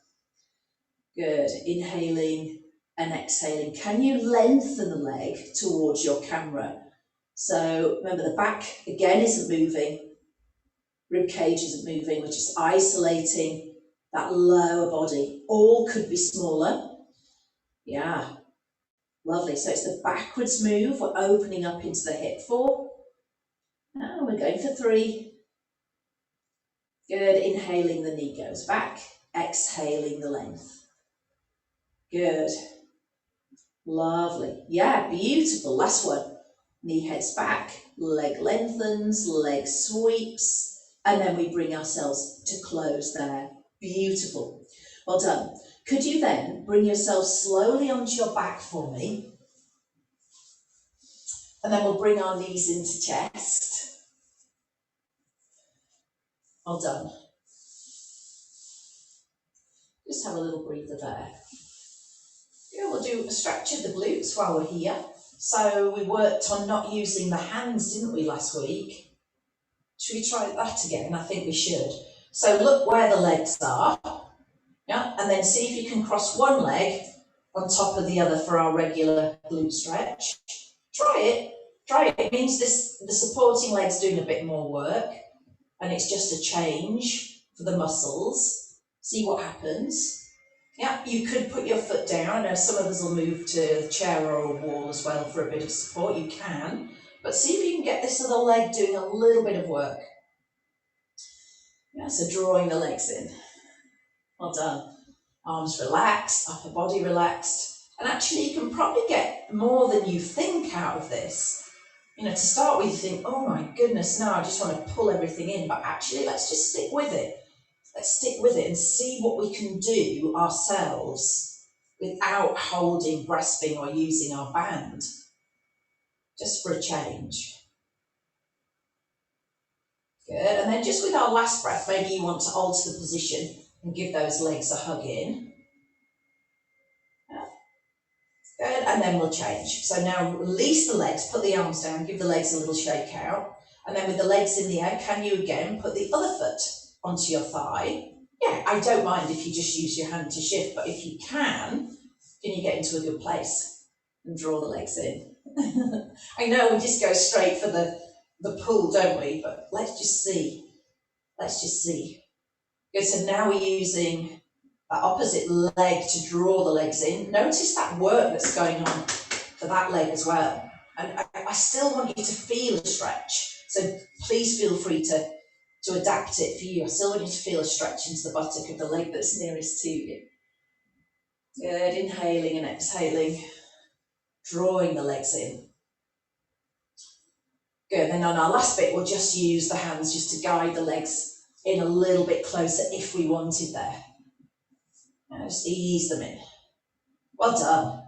Good. Inhaling and exhaling. Can you lengthen the leg towards your camera? So remember, the back again isn't moving. Rib cage isn't moving. We're just isolating that lower body. All could be smaller. Yeah. Lovely. So it's the backwards move. We're opening up into the hip 4. Now we're going for 3. Good. Inhaling, the knee goes back. Exhaling the length. Good. Lovely. Yeah, beautiful. Last one. Knee heads back, leg lengthens, leg sweeps, and then we bring ourselves to close there. Beautiful. Well done. Could you then bring yourself slowly onto your back for me? And then we'll bring our knees into chest. Well done. Just have a little breather there. Yeah, we'll do a stretch of the glutes while we're here. So we worked on not using the hands, didn't we, last week? Should we try that again? I think we should. So look where the legs are. Yeah, and then see if you can cross one leg on top of the other for our regular glute stretch. Try it. Try it. It means the supporting leg's doing a bit more work, and it's just a change for the muscles. See what happens. Yeah, you could put your foot down. I know some of us will move to a chair or a wall as well for a bit of support. You can, But see if you can get this other leg doing a little bit of work. Yeah, so drawing the legs in. Well done. Arms relaxed, upper body relaxed. And actually you can probably get more than you think out of this. You know, to start with you think, oh my goodness, now I just want to pull everything in. But actually let's just stick with it. Let's stick with it and see what we can do ourselves without holding, grasping or using our band. Just for a change. Good, and then just with our last breath, maybe you want to alter the position and give those legs a hug in. Good, and then we'll change. So now release the legs, put the arms down, give the legs a little shake out. And then with the legs in the air, can you again put the other foot onto your thigh? Yeah, I don't mind if you just use your hand to shift, but if you can you get into a good place and draw the legs in? I know we just go straight for the pull, don't we? But let's just see. Let's just see. Good, so now we're using that opposite leg to draw the legs in. Notice that work that's going on for that leg as well. And I still want you to feel a stretch. So please feel free to adapt it for you. I still want you to feel a stretch into the buttock of the leg that's nearest to you. Good, inhaling and exhaling, drawing the legs in. Good, then on our last bit, we'll just use the hands just to guide the legs in a little bit closer if we wanted there. Now just ease them in. Well done.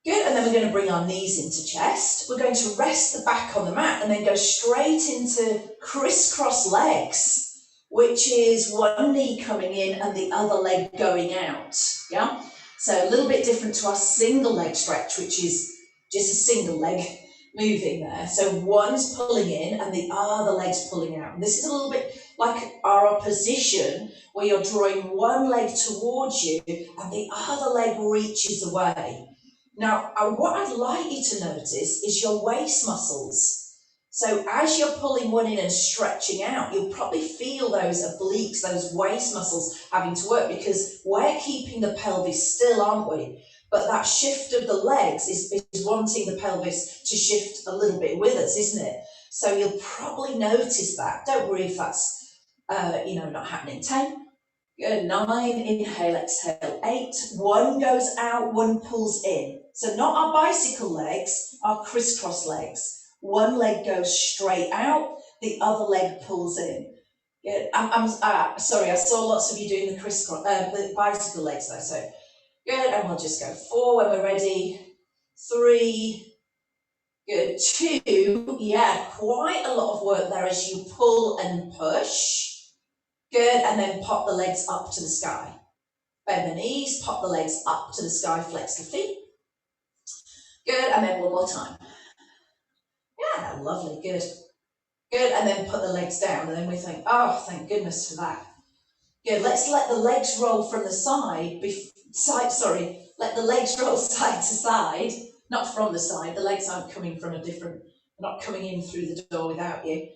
Good, and then we're going to bring our knees into chest. We're going to rest the back on the mat and then go straight into crisscross legs, which is one knee coming in and the other leg going out, yeah? So a little bit different to our single leg stretch, which is just a single leg moving there. So one's pulling in and the other leg's pulling out. And this is a little bit like our opposition, where you're drawing one leg towards you and the other leg reaches away. Now, what I'd like you to notice is your waist muscles. So as you're pulling one in and stretching out, you'll probably feel those obliques, those waist muscles having to work, because we're keeping the pelvis still, aren't we? But that shift of the legs is wanting the pelvis to shift a little bit with us, isn't it? So you'll probably notice that. Don't worry if that's, not happening. 10, good, 9, inhale, exhale, 8, one goes out, one pulls in. So not our bicycle legs, our crisscross legs. One leg goes straight out, the other leg pulls in. Good. I'm sorry, I saw lots of you doing the crisscross, the bicycle legs though, so good, and we'll just go 4 when we're ready, 3, good, 2, yeah, quite a lot of work there as you pull and push, good, and then pop the legs up to the sky. Bend the knees, pop the legs up to the sky, flex the feet, good, and then one more time. Yeah, lovely, good. Good, and then put the legs down, and then we think, oh, thank goodness for that. Good, let's let the legs roll from the side, let the legs roll side to side, not from the side, the legs aren't coming from not coming in through the door without you.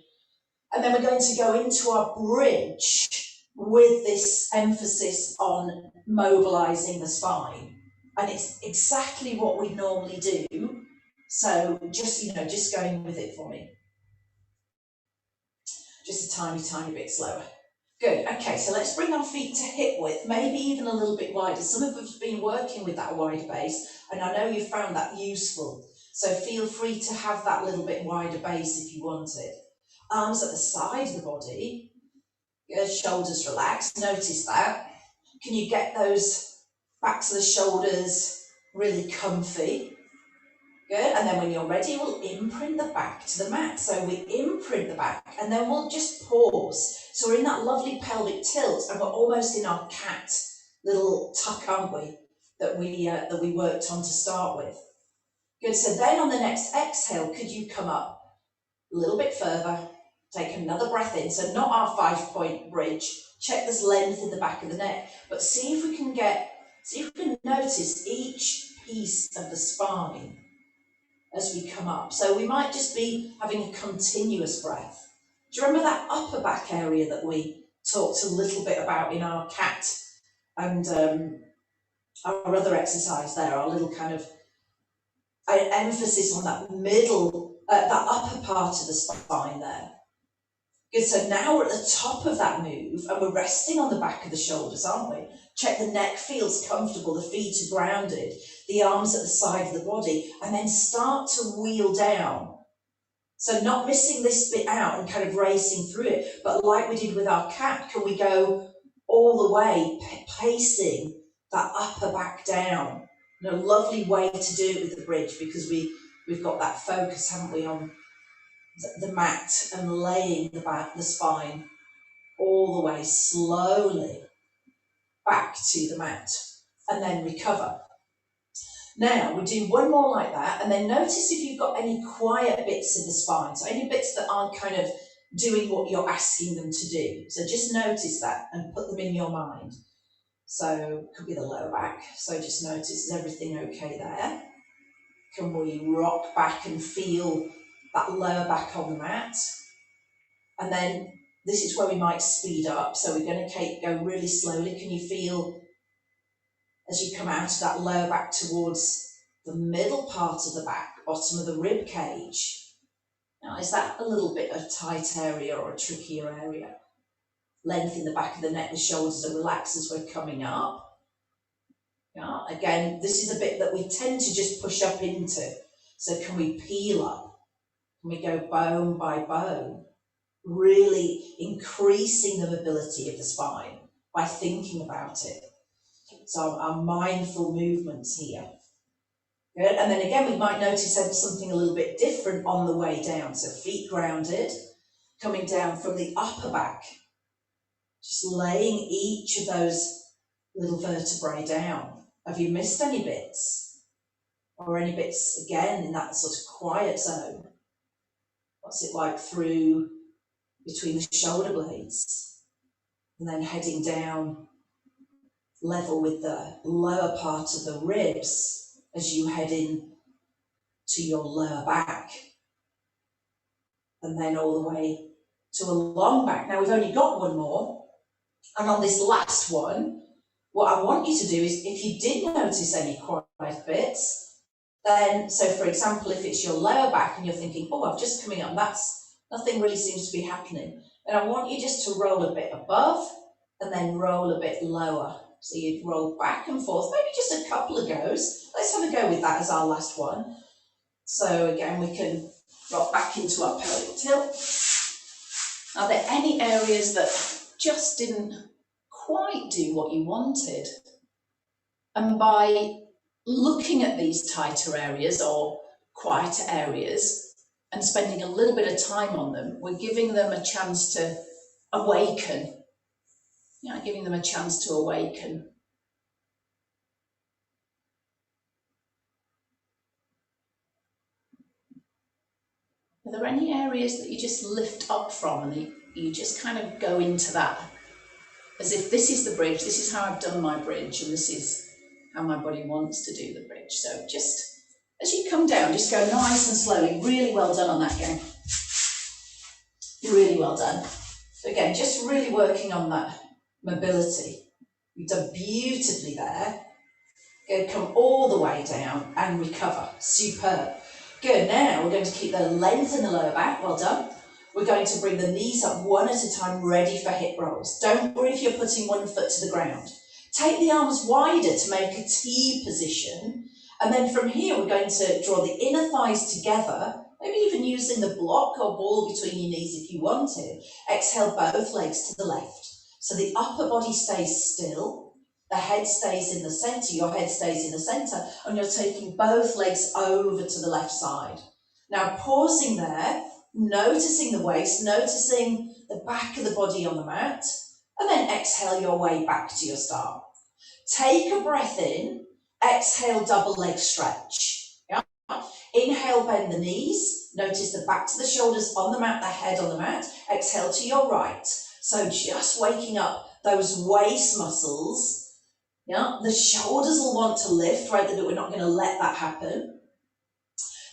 And then we're going to go into our bridge with this emphasis on mobilizing the spine. And it's exactly what we normally do. So just going with it for me. Just a tiny, tiny bit slower. Good, okay, so let's bring our feet to hip width, maybe even a little bit wider. Some of us have been working with that wide base, and I know you found that useful. So feel free to have that little bit wider base if you want it. Arms at the side of the body. Good, shoulders relaxed, notice that. Can you get those backs of the shoulders really comfy? Good, and then when you're ready, we'll imprint the back to the mat. So we imprint the back, and then we'll just pause. So we're in that lovely pelvic tilt, and we're almost in our cat little tuck, aren't we? That we worked on to start with. Good, so then on the next exhale, could you come up a little bit further? Take another breath in, so not our 5-point bridge. Check this length in the back of the neck, but see if we can notice each piece of the spine as we come up. So we might just be having a continuous breath. Do you remember that upper back area that we talked a little bit about in our cat and our other exercise there, our little kind of emphasis on that middle that upper part of the spine there. Good, so now we're at the top of that move and we're resting on the back of the shoulders, aren't we? Check the neck feels comfortable, the feet are grounded, the arms at the side of the body, and then start to wheel down. So not missing this bit out and kind of racing through it, but like we did with our cat, can we go all the way, pacing that upper back down? You know, lovely way to do it with the bridge, because we've got that focus, haven't we, on the mat and laying the spine all the way slowly back to the mat, and then recover. Now we do one more like that, and then notice if you've got any quiet bits of the spine, so any bits that aren't kind of doing what you're asking them to do. So just notice that and put them in your mind. So it could be the lower back, so just notice, is everything okay there? Can we rock back and feel that lower back on the mat? And then this is where we might speed up, so we're going to go really slowly. Can you feel as you come out of that lower back towards the middle part of the back, bottom of the rib cage? Now, is that a little bit a tight area or a trickier area? Length in the back of the neck, the shoulders are relaxed as we're coming up. Yeah, again, this is a bit that we tend to just push up into. So can we peel up? Can we go bone by bone? Really increasing the mobility of the spine by thinking about it. So our mindful movements here. Good. And then again, we might notice something a little bit different on the way down. So feet grounded, coming down from the upper back, just laying each of those little vertebrae down. Have you missed any bits? Or any bits, again, in that sort of quiet zone? What's it like through between the shoulder blades? And then heading down level with the lower part of the ribs as you head in to your lower back. And then all the way to a long back. Now we've only got one more. And on this last one, what I want you to do is, if you did notice any quiet bits, then, so for example, if it's your lower back and you're thinking, oh, I'm just coming up, nothing really seems to be happening. And I want you just to roll a bit above and then roll a bit lower. So you'd roll back and forth, maybe just a couple of goes. Let's have a go with that as our last one. So again, we can rock back into our pelvic tilt. Are there any areas that just didn't quite do what you wanted? And by looking at these tighter areas or quieter areas and spending a little bit of time on them, we're giving them a chance to awaken. Yeah, giving them a chance to awaken. Are there any areas that you just lift up from and you just kind of go into that? As if this is the bridge, this is how I've done my bridge, and this is how my body wants to do the bridge. So just as you come down, just go nice and slowly. Really well done on that, gang. Really well done. So again, just really working on that mobility. You've done beautifully there. Go, come all the way down and recover. Superb. Good. Now we're going to keep the length in the lower back. Well done. We're going to bring the knees up one at a time, ready for hip rolls. Don't worry if you're putting one foot to the ground. Take the arms wider to make a T position. And then from here, we're going to draw the inner thighs together, maybe even using the block or ball between your knees if you want to. Exhale both legs to the left. So the upper body stays still, the head stays in the centre, your head stays in the centre, and you're taking both legs over to the left side. Now pausing there, noticing the waist, noticing the back of the body on the mat, and then exhale your way back to your start. Take a breath in, exhale double leg stretch. Yeah? Inhale, bend the knees, notice the back to the shoulders on the mat, the head on the mat. Exhale to your right. So just waking up those waist muscles. Yeah, the shoulders will want to lift, right? We're not going to let that happen.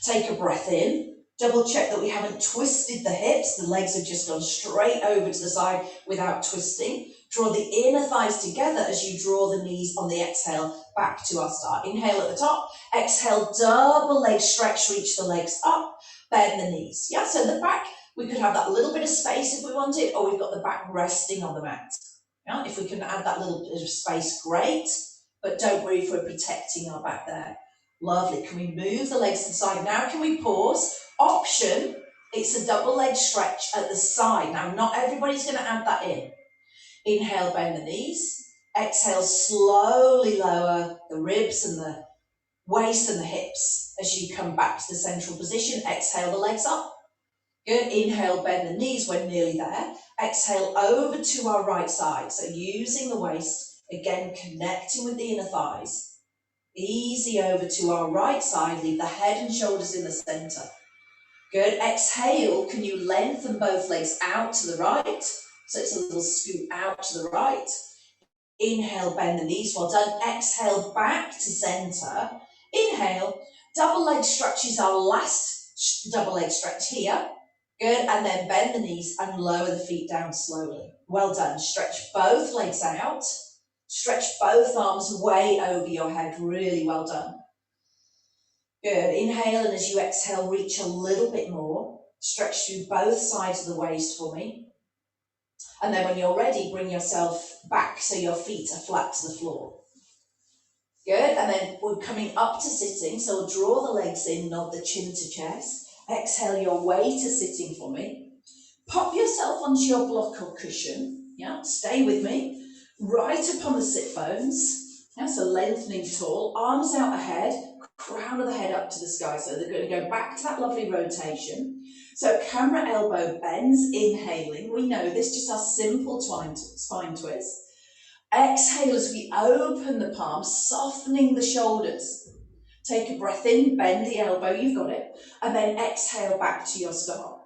Take a breath in, Double check that we haven't twisted the hips. The legs have just gone straight over to the side without twisting. Draw the inner thighs together as you draw the knees on the exhale back to our start. Inhale at the top. Exhale, double leg stretch, reach the legs up, bend the knees. Yeah, so the back, we could have that little bit of space if we wanted, or we've got the back resting on the mat. Yeah, if we can add that little bit of space, great, but don't worry if we're protecting our back there. Lovely. Can we move the legs to the side? Now can we pause? Option, it's a double leg stretch at the side. Now, not everybody's going to add that in. Inhale, bend the knees. Exhale, slowly lower the ribs and the waist and the hips as you come back to the central position. Exhale the legs up. Good. Inhale, bend the knees. We're nearly there. Exhale over to our right side. So using the waist, again, connecting with the inner thighs. Easy over to our right side. Leave the head and shoulders in the center. Good. Exhale. Can you lengthen both legs out to the right? So it's a little scoot out to the right. Inhale, bend the knees. Well done. Exhale, back to center. Inhale. Double leg stretch is our last double leg stretch here. Good. And then bend the knees and lower the feet down slowly. Well done. Stretch both legs out. Stretch both arms way over your head. Really well done. Good. Inhale, and as you exhale, reach a little bit more. Stretch through both sides of the waist for me. And then when you're ready, bring yourself back so your feet are flat to the floor. Good. And then we're coming up to sitting. So we'll draw the legs in, nod the chin to chest. Exhale your way to sitting for me. Pop yourself onto your block or cushion. Yeah, stay with me. Right upon the sit bones. Yeah, so lengthening tall, arms out ahead, crown of the head up to the sky. So they're going to go back to that lovely rotation. So camera elbow bends, inhaling. We know this, just our simple spine twist. Exhale as we open the palms, softening the shoulders. Take a breath in, bend the elbow, you've got it. And then exhale back to your start.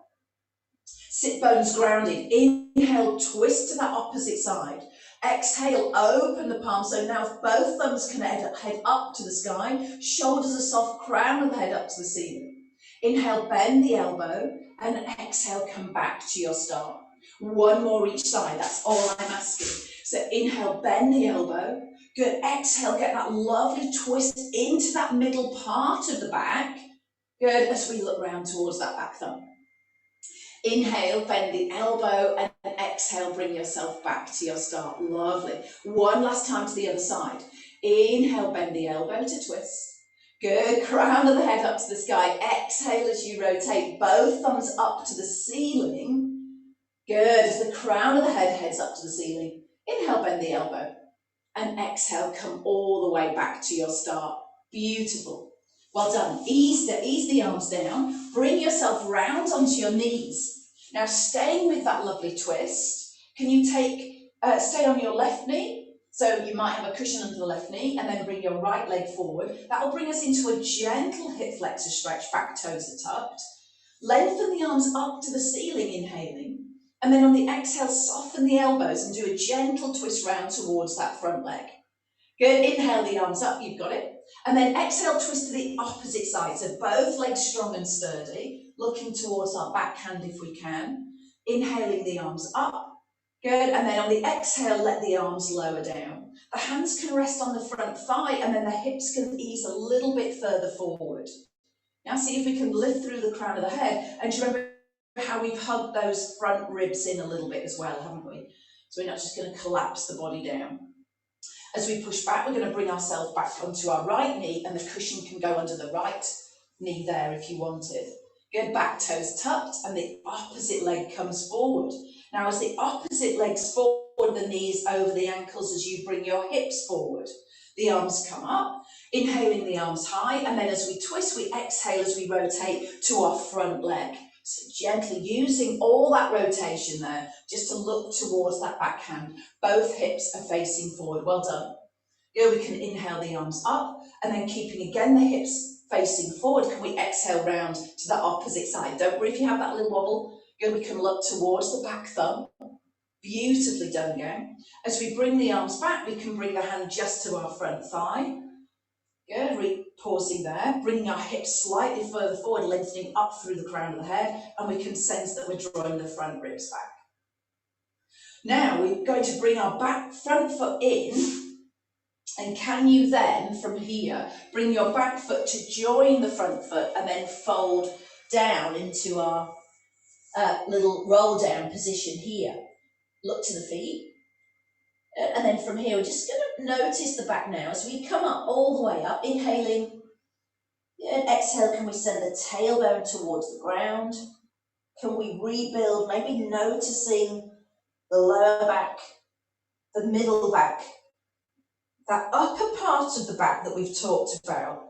Sit bones grounded. Inhale, twist to that opposite side. Exhale, open the palms. So now both thumbs can head up to the sky. Shoulders are soft, crown of the head up to the ceiling. Inhale, bend the elbow. And exhale, come back to your start. One more each side, that's all I'm asking. So inhale, bend the elbow. Good, exhale, get that lovely twist into that middle part of the back. Good, as we look round towards that back thumb. Inhale, bend the elbow, and exhale, bring yourself back to your start. Lovely. One last time to the other side. Inhale, bend the elbow to twist. Good, crown of the head up to the sky. Exhale as you rotate both thumbs up to the ceiling. Good, as the crown of the head heads up to the ceiling. Inhale, bend the elbow. And exhale, come all the way back to your start. Beautiful. Well done. Ease the arms down. Bring yourself round onto your knees. Now, staying with that lovely twist, can you stay on your left knee? So you might have a cushion under the left knee and then bring your right leg forward. That will bring us into a gentle hip flexor stretch, back toes are tucked. Lengthen the arms up to the ceiling, inhaling. And then on the exhale, soften the elbows and do a gentle twist round towards that front leg. Good, inhale the arms up, you've got it. And then exhale, twist to the opposite side. So both legs strong and sturdy, looking towards our backhand if we can. Inhaling the arms up. Good, and then on the exhale, let the arms lower down. The hands can rest on the front thigh and then the hips can ease a little bit further forward. Now see if we can lift through the crown of the head. And do you remember how we've hugged those front ribs in a little bit as well, haven't we? So we're not just going to collapse the body down. As we push back, we're going to bring ourselves back onto our right knee and the cushion can go under the right knee there if you wanted. Good, back toes tucked and the opposite leg comes forward. Now as the opposite leg's forward, the knees over the ankles as you bring your hips forward. The arms come up, inhaling the arms high, and then as we twist, we exhale as we rotate to our front leg. So gently using all that rotation there, just to look towards that backhand. Both hips are facing forward. Well done. Here we can inhale the arms up, and then keeping again the hips facing forward, can we exhale round to the opposite side? Don't worry if you have that little wobble. Here we can look towards the back thumb. Beautifully done again. As we bring the arms back, we can bring the hand just to our front thigh. Good, pausing there, bringing our hips slightly further forward, lengthening up through the crown of the head, and we can sense that we're drawing the front ribs back. Now we're going to bring our front foot in, and can you then, from here, bring your back foot to join the front foot and then fold down into our little roll down position here. Look to the feet. And then from here, we're just going to notice the back now as we come up all the way up, inhaling. And exhale, can we send the tailbone towards the ground? Can we rebuild, maybe noticing the lower back, the middle back, that upper part of the back that we've talked about,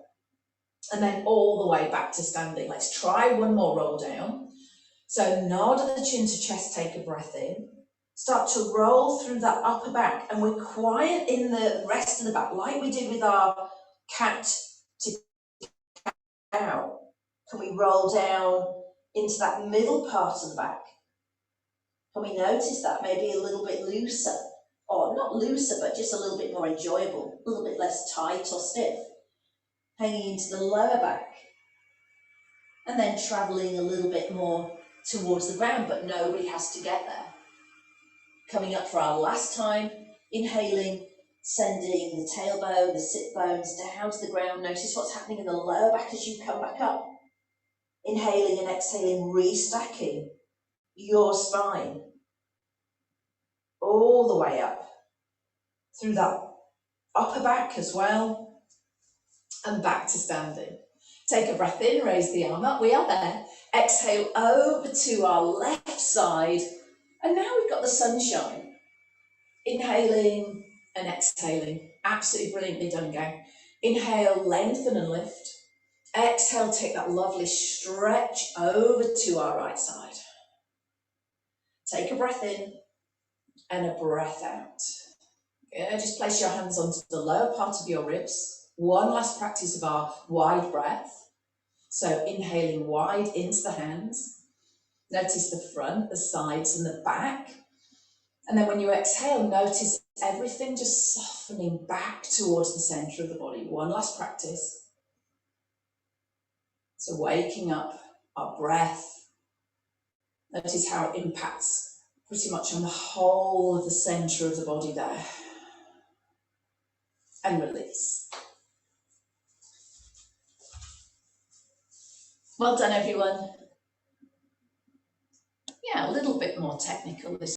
and then all the way back to standing. Let's try one more roll down. So nod the chin to chest, take a breath in. Start to roll through that upper back, and we're quiet in the rest of the back, like we did with our cat to out. Can we roll down into that middle part of the back? Can we notice that maybe a little bit looser, or not looser, but just a little bit more enjoyable, a little bit less tight or stiff? Hanging into the lower back, and then traveling a little bit more towards the ground, but nobody has to get there. Coming up for our last time, inhaling, sending the tailbone, the sit bones down to the ground. Notice what's happening in the lower back as you come back up. Inhaling and exhaling, restacking your spine all the way up through that upper back as well, and back to standing. Take a breath in, raise the arm up, we are there. Exhale over to our left side, and now we've got the sunshine. Inhaling and exhaling, absolutely brilliantly done, gang. Inhale, lengthen and lift. Exhale, take that lovely stretch over to our right side. Take a breath in and a breath out. Good. Just place your hands onto the lower part of your ribs. One last practice of our wide breath. So inhaling wide into the hands. Notice the front, the sides and the back. And then when you exhale, notice everything just softening back towards the centre of the body. One last practice. So waking up our breath. Notice how it impacts pretty much on the whole of the centre of the body there. And release. Well done, everyone. Yeah, a little bit more technical this